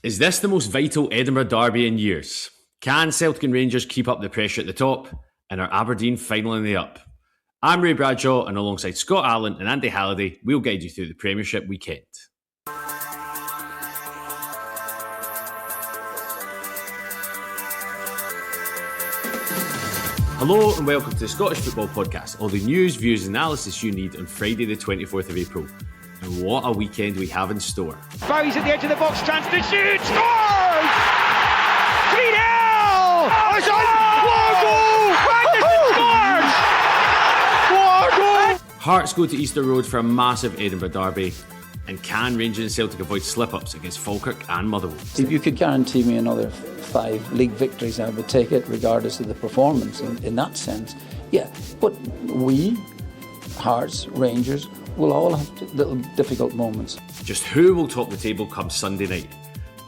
Is this the most vital Edinburgh derby in years? Can Celtic and Rangers keep up the pressure at the top? And are Aberdeen finally in the up? I'm Ray Bradshaw, and alongside Scott Allan and Andy Halliday, we'll guide you through the Premiership weekend. Hello and welcome to the Scottish Football Podcast. All the news, views and analysis you need on Friday the 24th of April. And what a weekend we have in store. Bowie's at the edge of the box, chance to shoot, scores! 3-0! Oh, it's on! What a goal! What a goal! Hearts go to Easter Road for a massive Edinburgh derby. And can Rangers and Celtic avoid slip-ups against Falkirk and Motherwell? If you could guarantee me another 5 league victories, I would take it regardless of the performance in that sense. Yeah, but we, Hearts, Rangers, will all have little difficult moments. Just who will top the table come Sunday night?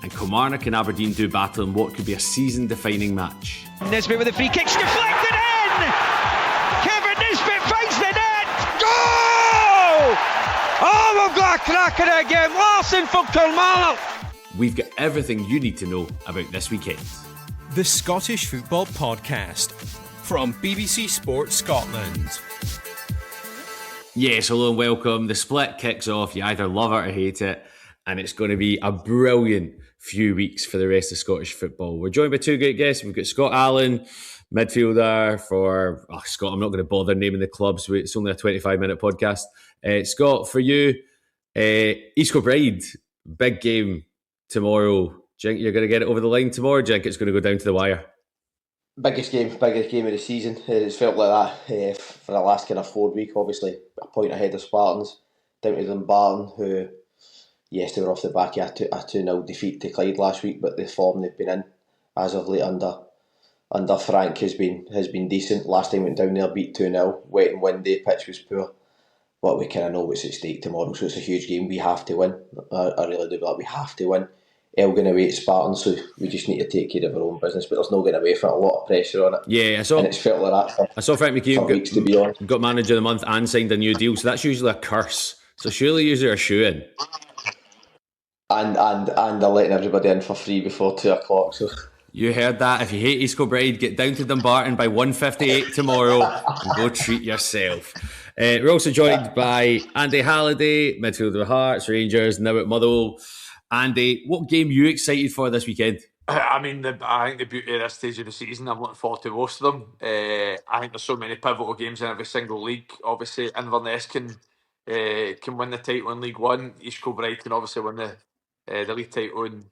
And Kilmarnock and Aberdeen do battle in what could be a season-defining match. Nisbet with a free kick, deflected in! Kevin Nisbet finds the net! Goal! Oh, we've got a cracker again. Larson for Kilmarnock. We've got everything you need to know about this weekend. The Scottish Football Podcast from BBC Sports Scotland. Yes, hello and welcome. The split kicks off. You either love it or hate it. And it's going to be a brilliant few weeks for the rest of Scottish football. We're joined by two great guests. We've got Scott Allan, midfielder for... Scott, I'm not going to bother naming the clubs. It's only a 25-minute podcast. Scott, for you, East Kilbride, big game tomorrow. Do you think you're going to get it over the line tomorrow? Do you think it's going to go down to the wire? Biggest game of the season. It's felt like that for the last kind of 4 weeks. Obviously, a point ahead of Spartans, down to Dumbarton, who, yes, they were off the back of a 2-0 defeat to Clyde last week, but the form they've been in as of late under Frank has been decent. Last time went down there, beat 2-0, wet and windy, pitch was poor. But we kind of know what's at stake tomorrow, so it's a huge game. We have to win. I really do believe we have to win. Elgin away at Spartan, so we just need to take care of our own business. But there's no getting away from it. A lot of pressure on it. Yeah, and it's felt like that. I saw Frank McKeown got manager of the month and signed a new deal, so that's usually a curse. So surely you're a shoe in. And they're letting everybody in for free before 2 o'clock. So you heard that. If you hate East Kilbride, get down to Dumbarton by 1:58 tomorrow and go treat yourself. We're also joined by Andy Halliday, midfielder of Hearts, Rangers, now at Motherwell. Andy, what game are you excited for this weekend? I think the beauty of this stage of the season, I'm looking forward to most of them. I think there's so many pivotal games in every single league. Obviously, Inverness can win the title in League One. East Kilbride can obviously win the league title in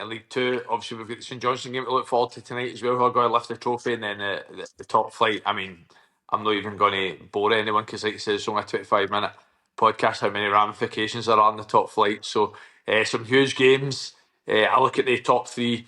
League Two. Obviously, we've got the St Johnstone game to look forward to tonight as well, who are going to lift the trophy, and then the top flight. I mean, I'm not even going to bore anyone because, like I said, it's only a 25-minute podcast. How many ramifications there are in the top flight? So, some huge games. I look at the top 3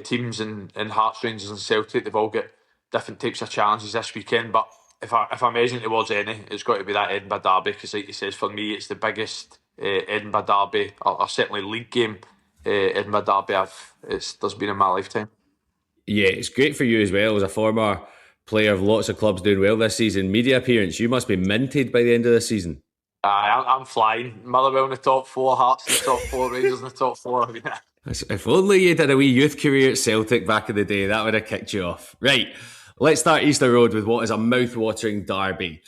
teams in Hearts, Rangers and Celtic. They've all got different types of challenges this weekend. But if I'm measuring towards any, it's got to be that Edinburgh derby, because, like he says, for me, it's the biggest Edinburgh derby, or certainly league game Edinburgh derby there's been in my lifetime. Yeah, it's great for you as well as a former player of lots of clubs doing well this season. Media appearance, you must be minted by the end of the season. I'm flying. Motherwell in the top 4, Hearts in the top 4, Rangers in the top 4. I mean, if only you did a wee youth career at Celtic back in the day, that would have kicked you off. Right, let's start Easter Road with what is a mouth-watering derby.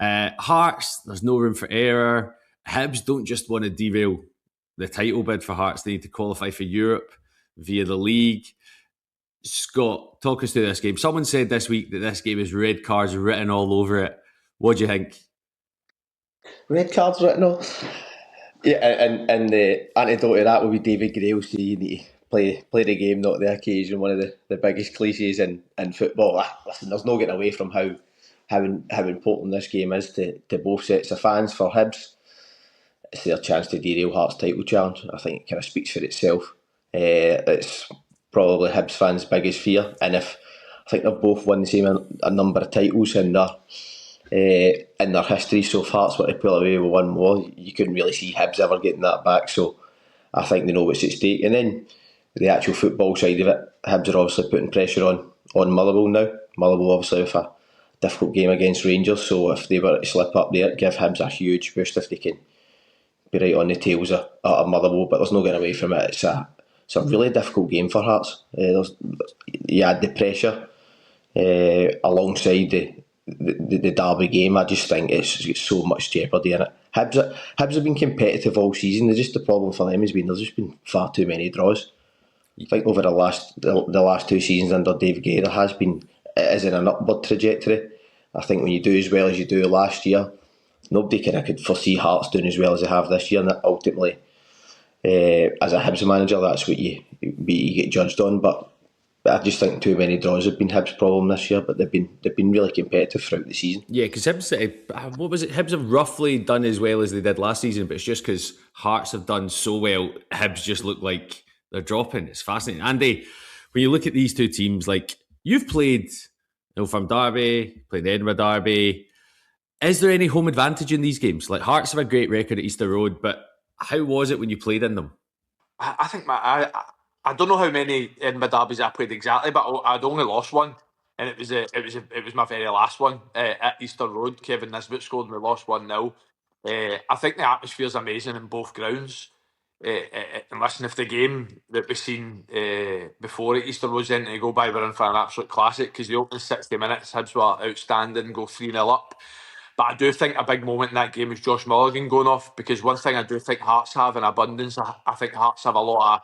Hearts, there's no room for error. Hibs don't just want to derail the title bid for Hearts. They need to qualify for Europe via the league. Scott, talk us through this game. Someone said this week that this game is red cards written all over it. What do you think? Red cards written all. Yeah, and the antidote to that would be David Gray saying you need to play the game, not the occasion. One of the biggest cliches in football. Listen, there's no getting away from how important this game is to both sets of fans. For Hibs, it's their chance to derail Hearts' title challenge. I think it kind of speaks for itself. It's probably Hibs fans' biggest fear, and I think they've both won the same a number of titles in their history. So if Hearts were to pull away with one more, you couldn't really see Hibs ever getting that back. So I think they know what's at stake. And then the actual football side of it, Hibs are obviously putting pressure on Motherwell now. Motherwell obviously with a difficult game against Rangers, so if they were to slip up there, give Hibs a huge boost if they can be right on the tails of Motherwell, but there's no getting away from it. It's a really difficult game for Hearts. You had the pressure alongside the Derby game. I just think it's got so much jeopardy in it. Hibs have been competitive all season. The problem for them has been there's just been far too many draws. I think over the last 2 seasons under Dave Gay, there has been, it is in an upward trajectory. I think when you do as well as you do last year, nobody could foresee Hearts doing as well as they have this year, and ultimately, as a Hibs manager, that's what you get judged on. But I just think too many draws have been Hibs' problem this year, but they've been really competitive throughout the season. Yeah, because Hibs, what was it? Hibs have roughly done as well as they did last season, but it's just because Hearts have done so well, Hibs just look like they're dropping. It's fascinating. Andy, when you look at these two teams, like you've played from Derby, played the Edinburgh Derby, is there any home advantage in these games? Like Hearts have a great record at Easter Road, but how was it when you played in them? I think I don't know how many Edinburgh derbies I played exactly, but I'd only lost one, and it was my very last one at Easter Road. Kevin Nisbet scored, and we lost 1-0. I think the atmosphere is amazing in both grounds. And listen, if the game that we've seen before at Easter Road's ending to go by, we're in for an absolute classic, because the opening 60 minutes, Hibs were outstanding, go 3-0 up. But I do think a big moment in that game is Josh Mulligan going off, because one thing I do think Hearts have in abundance, I think Hearts have a lot of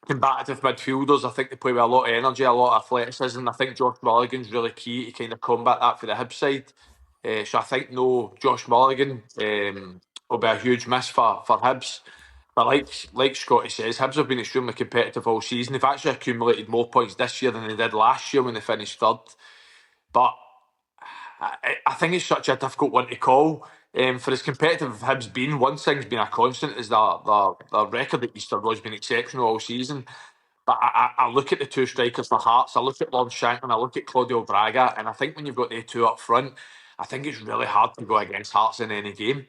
combative midfielders. I think they play with a lot of energy, a lot of athleticism. I think Josh Mulligan's really key to kind of combat that for the Hibs side. So I think no Josh Mulligan will be a huge miss for Hibs. But like Scotty says, Hibs have been extremely competitive all season. They've actually accumulated more points this year than they did last year when they finished third. But I think it's such a difficult one to call. For as competitive as Hibs been, one thing's been a constant is the record at Easter Road's been exceptional all season. But I look at the two strikers for Hearts, I look at Lon Shanklin, I look at Claudio Braga, and I think when you've got the two up front, I think it's really hard to go against Hearts in any game.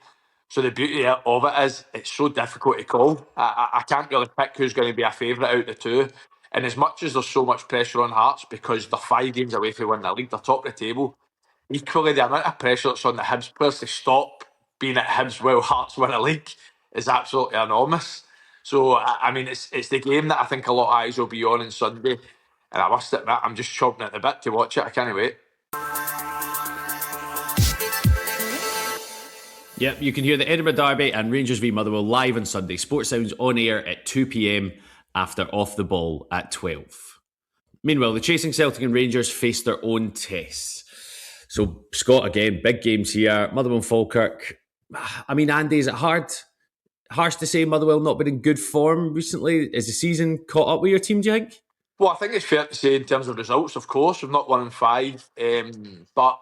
So the beauty of it is it's so difficult to call. I can't really pick who's going to be a favourite out of the two. And as much as there's so much pressure on Hearts because they're 5 games away from winning the league, they're top of the table, equally the amount of pressure that's on the Hibs players to stop being at Hibs while Hearts win a league is absolutely enormous. So, I mean, it's the game that I think a lot of eyes will be on Sunday. And I must admit, I'm just chomping at the bit to watch it. I can't wait. Yep, you can hear the Edinburgh Derby and Rangers v Motherwell live on Sunday. Sports Sounds on air at 2 p.m. after Off the Ball at 12. Meanwhile, the chasing Celtic and Rangers face their own tests. So, Scott, again, big games here. Motherwell and Falkirk. I mean, Andy, is it harsh to say Motherwell not been in good form recently? Is the season caught up with your team, do you think? Well, I think it's fair to say in terms of results, of course, we've not won in 5. But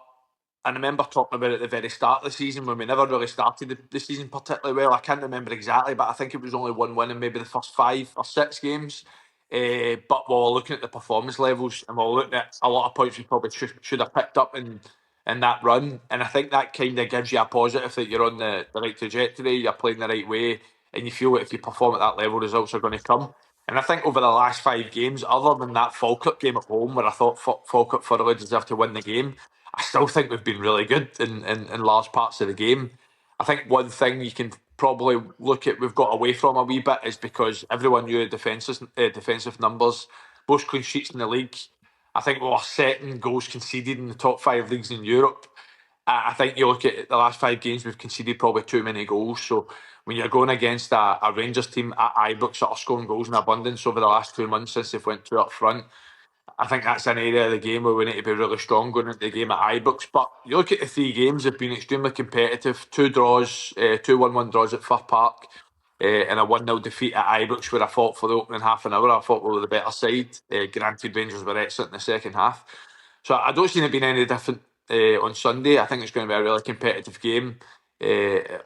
I remember talking about it at the very start of the season when we never really started the season particularly well. I can't remember exactly, but I think it was only 1 win in maybe the first 5 or 6 games. But while we're looking at the performance levels and we're looking at a lot of points we probably should have picked up in that run, and I think that kind of gives you a positive that you're on the right trajectory, you're playing the right way, and you feel that if you perform at that level, results are going to come. And I think over the last 5 games, other than that Falkirk game at home where I thought Falkirk thoroughly deserved to win the game, I still think we've been really good in large parts of the game. I think one thing you can probably look at we've got away from a wee bit is because everyone knew the defensive numbers, most clean sheets in the league. I think we were setting goals conceded in the top 5 leagues in Europe. I think you look at the last 5 games, we've conceded probably too many goals. So when you're going against a Rangers team at Ibrox that are scoring goals in abundance over the last 2 months since they've went 2 up front, I think that's an area of the game where we need to be really strong going into the game at Ibrox. But you look at the 3 games, they've been extremely competitive. 2 draws, 2 1-1 draws at Fir Park, and a 1-0 defeat at Ibrox where I thought for the opening half an hour, I thought we were the better side. Granted, Rangers were excellent in the second half. So I don't see it being any different on Sunday. I think it's going to be a really competitive game.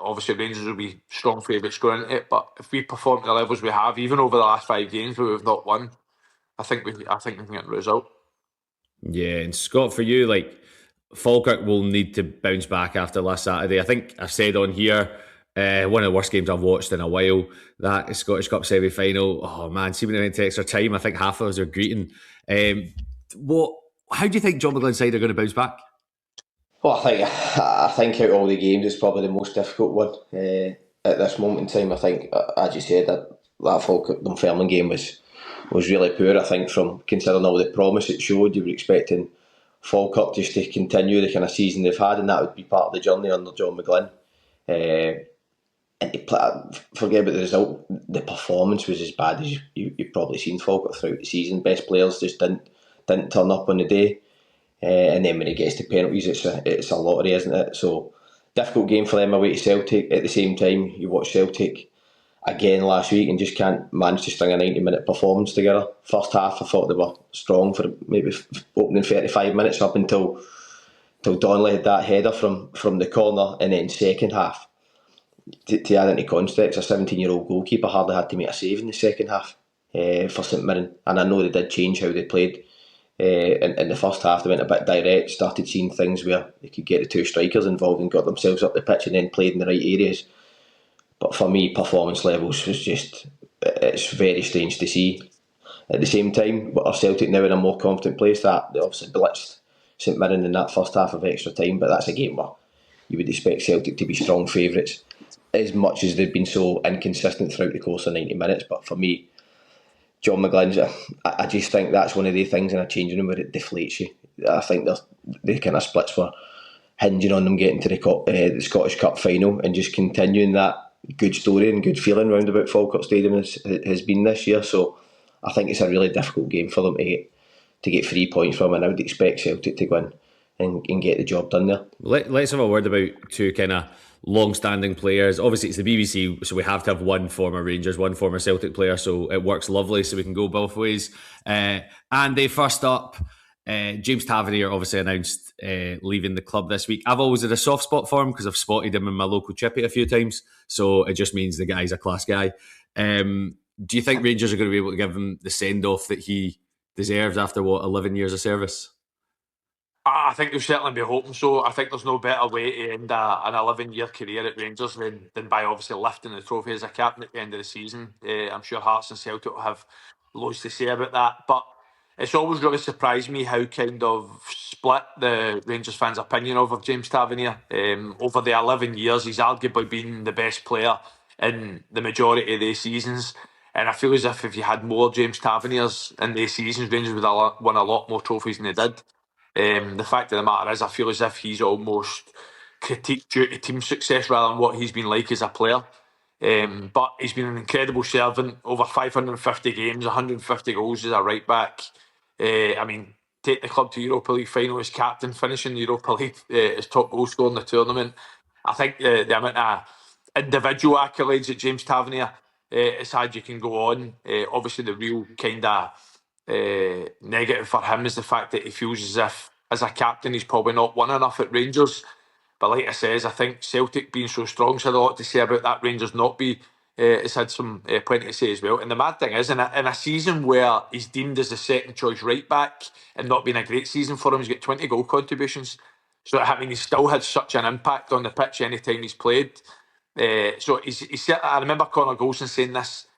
Obviously, Rangers will be strong favourites going into it, but if we perform at the levels we have, even over the last 5 games where we've not won, I think we can get the result. Yeah, and Scott, for you, like Falkirk will need to bounce back after last Saturday. I think I've said on here, one of the worst games I've watched in a while. That Scottish Cup semi-final. Oh man, see when it went to extra time, I think half of us are greeting. How do you think John McGlynn's side are going to bounce back? Well, I think out of all the games, it's probably the most difficult one. at this moment in time. I think, as you said, that Falkirk-Dunfermline game was really poor. I think, from considering all the promise it showed, you were expecting Falkirk just to continue the kind of season they've had, and that would be part of the journey under John McGlynn. And forget about the result. The performance was as bad as you've probably seen Falkirk throughout the season. Best players just didn't turn up on the day, and then when it gets to penalties, it's a lottery, isn't it? So difficult game for them away to Celtic. At the same time, you watch Celtic again last week and just can't manage to string a 90-minute performance together. First half, I thought they were strong for maybe opening 35 minutes up until Donnelly had that header from the corner, and then second half. To add into context, a 17-year-old goalkeeper hardly had to make a save in the second half for St Mirren, and I know they did change how they played. In the first half, they went a bit direct, started seeing things where they could get the two strikers involved and got themselves up the pitch and then played in the right areas. But for me, performance levels was it's very strange to see. At the same time, are Celtic now in a more confident place? That they obviously blitzed St Mirren in that first half of extra time, but that's a game where you would expect Celtic to be strong favourites, as much as they've been so inconsistent throughout the course of 90 minutes. But for me, John McGlynn's, I just think that's one of the things in a changing room where it deflates you. I think the kind of splits were hinging on them getting to the Scottish Cup final and just continuing that good story and good feeling round about Falkirk Stadium has been this year. So I think it's a really difficult game for them to get 3 points from, and I would expect Celtic to go in and get the job done there. Let's have a word about two kind of long-standing players. Obviously it's the BBC, so we have to have one former Rangers, one former Celtic player, so it works lovely, so we can go both ways. Andy, first up, James Tavernier obviously announced leaving the club this week. I've always had a soft spot for him because I've spotted him in my local chippy a few times, so it just means the guy's a class guy. Do you think Rangers are going to be able to give him the send-off that he deserves after 11 years of service? I think they'll certainly be hoping so. I think there's no better way to end an 11-year career at Rangers than by obviously lifting the trophy as a captain at the end of the season. I'm sure Hearts and Celtic will have loads to say about that. But it's always really surprised me how kind of split the Rangers fans' opinion of James Tavernier. Over the 11 years, he's arguably been the best player in the majority of these seasons. And I feel as if you had more James Taverniers in these seasons, Rangers would have won a lot more trophies than they did. The fact of the matter is, I feel as if he's almost critiqued due to team success rather than what he's been like as a player. But he's been an incredible servant, over 550 games, 150 goals as a right back. Take the club to Europa League final as captain, finishing the Europa League as top goal scorer in the tournament. I think the amount of individual accolades that James Tavernier has had, you can go on. Obviously, the real kind of negative for him is the fact that he feels as if as a captain he's probably not won enough at Rangers. But like I says, I think Celtic being so strong has had a lot to say about that. Rangers not be has had some plenty to say as well. And the mad thing is, in a season where he's deemed as the second choice right back and not been a great season for him, he's got 20 goal contributions. So he's still had such an impact on the pitch any time he's played. So he's I remember Conor Golson saying this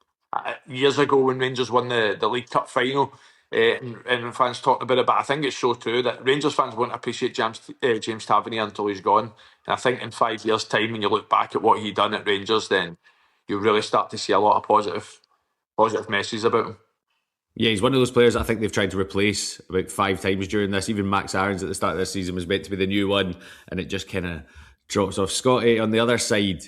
years ago when Rangers won the League Cup final, and fans talking about it, but I think it's so true that Rangers fans won't appreciate James Tavernier until he's gone. And I think in 5 years' time, when you look back at what he done at Rangers, then you'll really start to see a lot of positive messages about him. Yeah, he's one of those players that I think they've tried to replace about 5 times during this. Even Max Aarons at the start of this season was meant to be the new one, and it just kind of drops off. Scotty, on the other side,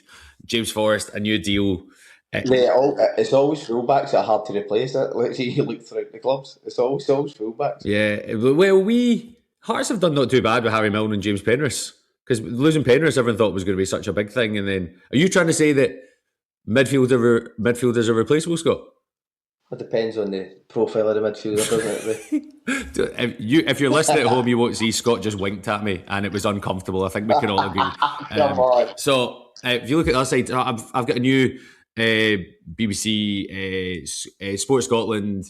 James Forrest, a new deal. It's always fullbacks that are hard to replace. Let's see, you look throughout the clubs. It's always fullbacks. Yeah, well, Hearts have done not too bad with Harry Milne and James Penrith, because losing Penrith, everyone thought was going to be such a big thing. And then, are you trying to say that midfielders are replaceable, Scott? It depends on the profile of the midfielder, doesn't it? If you're listening at home, you won't see Scott just winked at me, and it was uncomfortable. I think we can all agree. Come on. So, if you look at the other side, I've got a new BBC Sport Scotland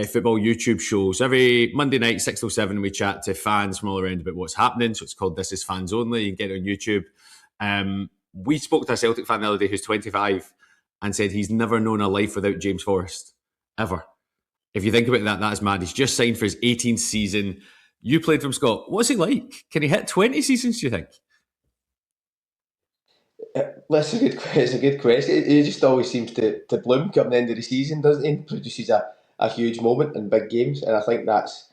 football YouTube show. So every Monday night, 6 till 7, we chat to fans from all around about what's happening. So it's called This Is Fans Only. You can get it on YouTube. We spoke to a Celtic fan the other day who's 25 and said he's never known a life without James Forrest. Ever. If you think about that, that is mad. He's just signed for his 18th season. You played from Scott. What's he like? Can he hit 20 seasons, do you think? That's a good. It's a good question. He just always seems to bloom come the end of the season, doesn't he? Produces a huge moment in big games, and I think that's.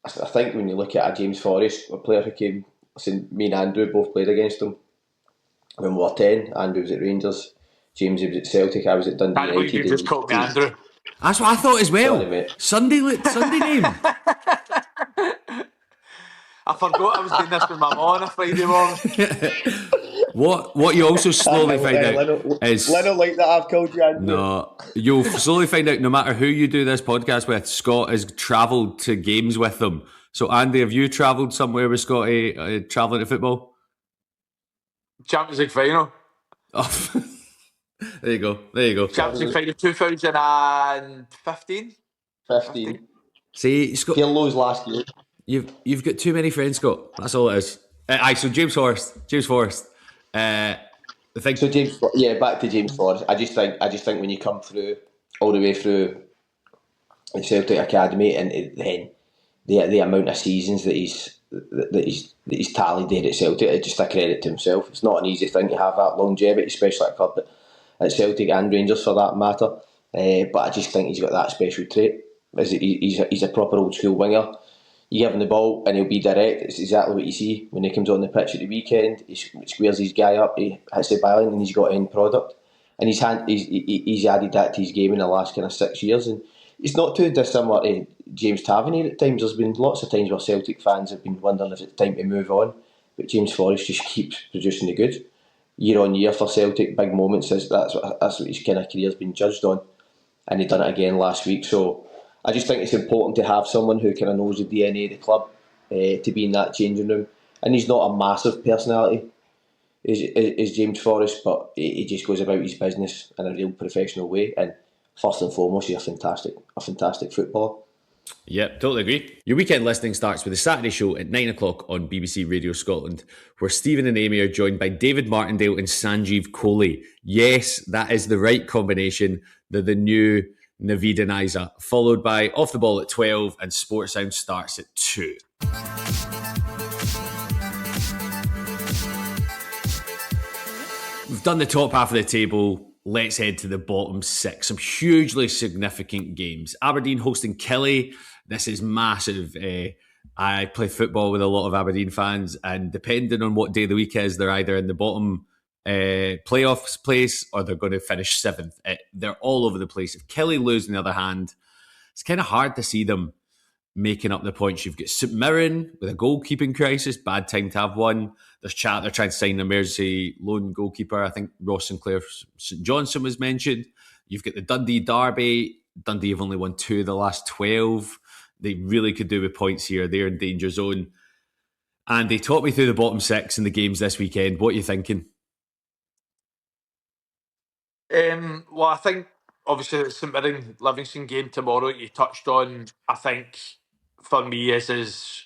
I think when you look at a James Forrest, a player who came. Listen, me and Andrew both played against him when we were 10. Andrew was at Rangers, James was at Celtic, I was at Dundee Can't believe you United. just called me Andrew. That's what I thought as well. Sorry, mate. Sunday name. I forgot I was doing this with my mum on a Friday morning. What you also slowly find out is Leno like that I've called you Andrew. no. You'll slowly find out no matter who you do this podcast with, Scott has travelled to games with them. So Andy, have you travelled somewhere with Scotty travelling to football? Champions League final. Oh. There you go. Champions League final 2015. 15. See, Scott, Pirlo's last year. you've got too many friends, Scott. That's all it is. So James Forrest. The thing. So James, back to James Forrest. I just think when you come through all the way through the Celtic Academy and then the amount of seasons that he's tallied there at Celtic, it's just a credit to himself. It's not an easy thing to have that longevity, especially at a club at Celtic and Rangers for that matter. But I just think he's got that special trait. He's a proper old school winger. You give him the ball and he'll be direct. It's exactly what you see when he comes on the pitch at the weekend. He squares his guy up, he hits the byline, and he's got end product. And he's added that to his game in the last kind of 6 years. And it's not too dissimilar to James Tavernier at times. There's been lots of times where Celtic fans have been wondering if it's time to move on, but James Forrest just keeps producing the goods year on year for Celtic. Big moments. That's what his kind of career's been judged on, and he done it again last week. So I just think it's important to have someone who kind of knows the DNA of the club to be in that changing room. And he's not a massive personality, is James Forrest, but he just goes about his business in a real professional way. And first and foremost, he's a fantastic footballer. Yep, totally agree. Your weekend listening starts with the Saturday show at 9 o'clock on BBC Radio Scotland, where Stephen and Amy are joined by David Martindale and Sanjeev Kohli. Yes, that is the right combination. They're the new Naveed and Isa, followed by Off the Ball at 12 and Sports Sound starts at 2. We've done the top half of the table. Let's head to the bottom 6. Some hugely significant games. Aberdeen hosting Killie. This is massive. I play football with a lot of Aberdeen fans, and depending on what day of the week is, they're either in the bottom playoffs place or they're going to finish 7th. They're all over the place. If Killie lose, on the other hand, it's kind of hard to see them making up the points. You've got St Mirren with a goalkeeping crisis. Bad time to have one. There's chat they're trying to sign an emergency loan goalkeeper. I think Ross Sinclair St Johnson was mentioned. You've got the Dundee derby. Dundee have only won 2 of the last 12. They really could do with points here. They're in danger zone. And they talked me through the bottom 6 in the games this weekend. What are you thinking? Well, I think obviously the St Mirren Livingston game tomorrow you touched on. I think for me is as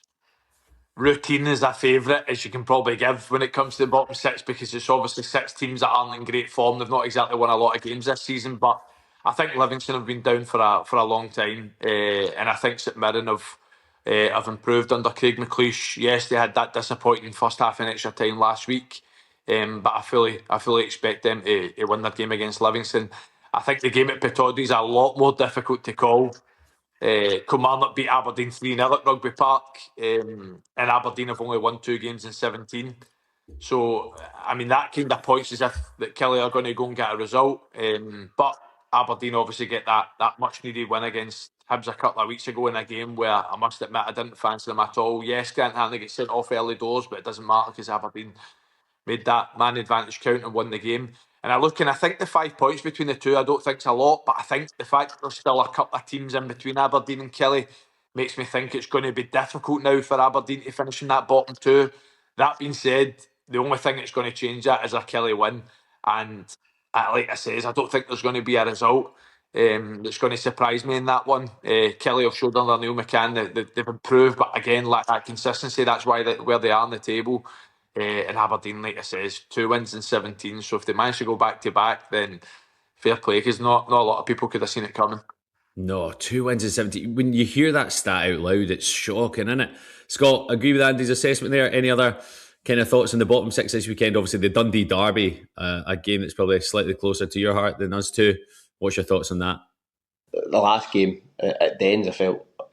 routine as a favourite as you can probably give when it comes to the bottom 6, because it's obviously 6 teams that aren't in great form. They've not exactly won a lot of games this season, but I think Livingston have been down for a long time, and I think St Mirren have improved under Craig McLeish. Yes, they had that disappointing first half in extra time last week. But I fully expect them to win their game against Livingston. I think the game at Pittodrie is a lot more difficult to call. Kilmarnock beat Aberdeen 3-0 at Rugby Park, and Aberdeen have only won 2 games in 17. So, I mean, that kind of points as if that Killie are going to go and get a result. But Aberdeen obviously get that much needed win against Hibs a couple of weeks ago in a game where I must admit I didn't fancy them at all. Yes, Grant Hanley gets sent off early doors, but it doesn't matter because Aberdeen made that man advantage count and won the game. And I think the 5 points between the two, I don't think it's a lot, but I think the fact that there's still a couple of teams in between Aberdeen and Killie makes me think it's going to be difficult now for Aberdeen to finish in that bottom 2. That being said, the only thing that's going to change that is a Killie win. And like I says, I don't think there's going to be a result that's going to surprise me in that one. Killie have showed under Neil McCann that they've improved, but again, like that consistency, that's why where they are on the table. And Aberdeen, like I says, 2 wins in 17. So if they manage to go back to back, then fair play, because not a lot of people could have seen it coming. No, 2 wins in 17. When you hear that stat out loud, it's shocking, isn't it? Scott, agree with Andy's assessment there? Any other kind of thoughts on the bottom six this weekend? Obviously, the Dundee Derby, a game that's probably slightly closer to your heart than us two. What's your thoughts on that? The last game at the end, I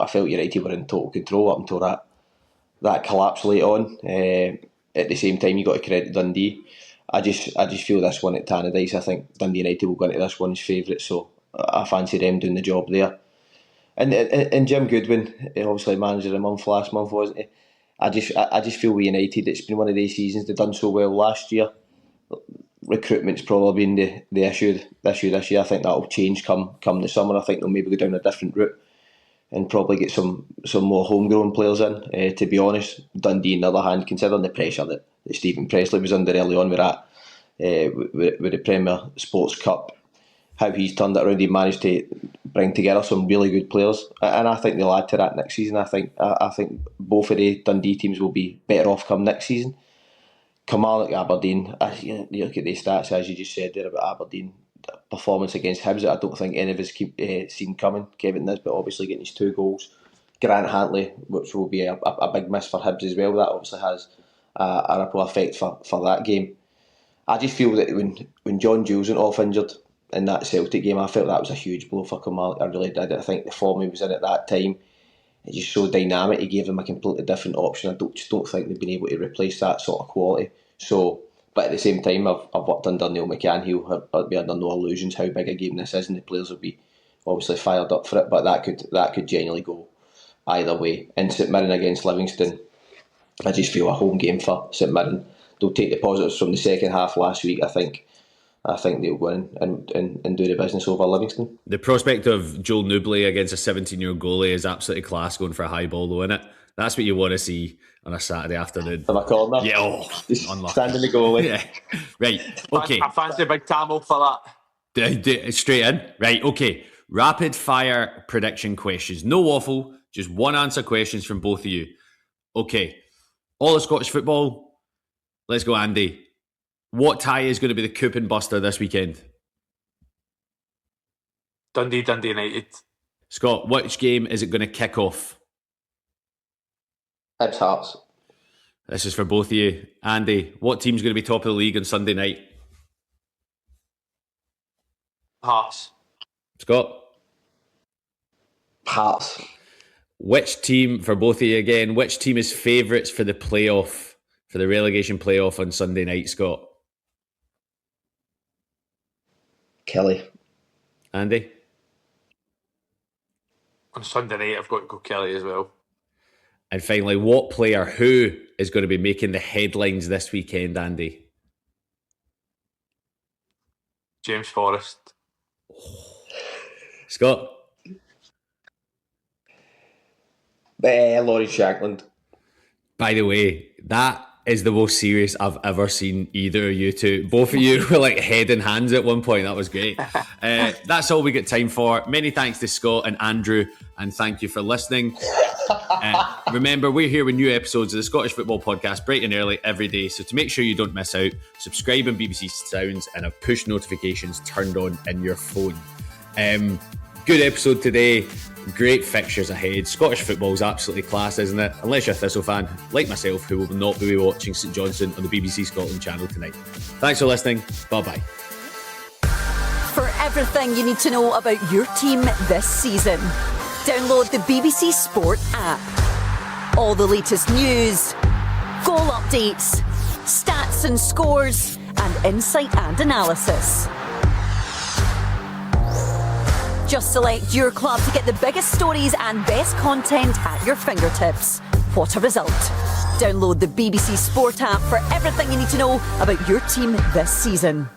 felt United were in total control up until that collapse late on. At the same time, you got to credit Dundee. I just feel this one at Tannadice, I think Dundee United will go into this one as favourites, so I fancy them doing the job there. And Jim Goodwin, obviously manager of the month last month, wasn't he? I just feel with United, it's been one of these seasons. They've done so well last year. Recruitment's probably been the issue this year. I think that'll change come the summer. I think they'll maybe go down a different route and probably get some more homegrown players in. To be honest, Dundee, on the other hand, considering the pressure that Stephen Presley was under early on with that, with the Premier Sports Cup, how he's turned it around, he managed to bring together some really good players, and I think they'll add to that next season. I think both of the Dundee teams will be better off come next season. Kilmarnock, Aberdeen, you look at the stats as you just said there about Aberdeen performance against Hibs that I don't think any of us seen coming. Kevin Nisbet obviously getting his 2 goals. Grant Hantley, which will be a big miss for Hibs as well. That obviously has a ripple effect for that game. I just feel that when John Jules went off injured in that Celtic game, I felt that was a huge blow for Kilmarnock. I really did. I think the form he was in at that time, it's just so dynamic. He gave them a completely different option. I don't think they've been able to replace that sort of quality. So, but at the same time, I've worked under Neil McCann. He'll be under no illusions how big a game this is, and the players will be obviously fired up for it. But that could genuinely go either way. And St Mirren against Livingston, I just feel a home game for St Mirren. They'll take the positives from the second half last week. I think they'll go in and do the business over Livingston. The prospect of Joel Nouble against a 17-year-old goalie is absolutely class, going for a high ball though, isn't it? That's what you want to see on a Saturday afternoon. From a corner. Yeah, standing the goalie. Yeah. Right, okay. I fancy Big Tamil for that. Straight in. Right, okay. Rapid fire prediction questions. No waffle, just one answer questions from both of you. Okay. All of Scottish football. Let's go, Andy. What tie is going to be the coupon buster this weekend? Dundee United. Scott, which game is it going to kick off? Hibs Hearts. This is for both of you. Andy, what team's going to be top of the league on Sunday night? Hearts. Scott? Hearts. Which team, for both of you again, which team is favourites for the playoff, for the relegation playoff on Sunday night, Scott? Kelly. Andy? On Sunday night, I've got to go Kelly as well. And finally, what player, who is going to be making the headlines this weekend, Andy? James Forrest. Scott? Laurie Shankland. By the way, that is the most serious I've ever seen either of you two. Both of you were like head and hands at one point. That was great. That's all we got time for. Many thanks to Scott and Andrew, and thank you for listening. Remember, we're here with new episodes of the Scottish Football Podcast bright and early every day, so to make sure you don't miss out, subscribe on BBC Sounds and have push notifications turned on in your phone. Good episode today. Great fixtures ahead. Scottish football is absolutely class, isn't it? Unless you're a Thistle fan, like myself, who will not be watching St Johnstone on the BBC Scotland channel tonight. Thanks for listening. Bye-bye. For everything you need to know about your team this season, download the BBC Sport app. All the latest news, goal updates, stats and scores, and insight and analysis. Just select your club to get the biggest stories and best content at your fingertips. What a result. Download the BBC Sport app for everything you need to know about your team this season.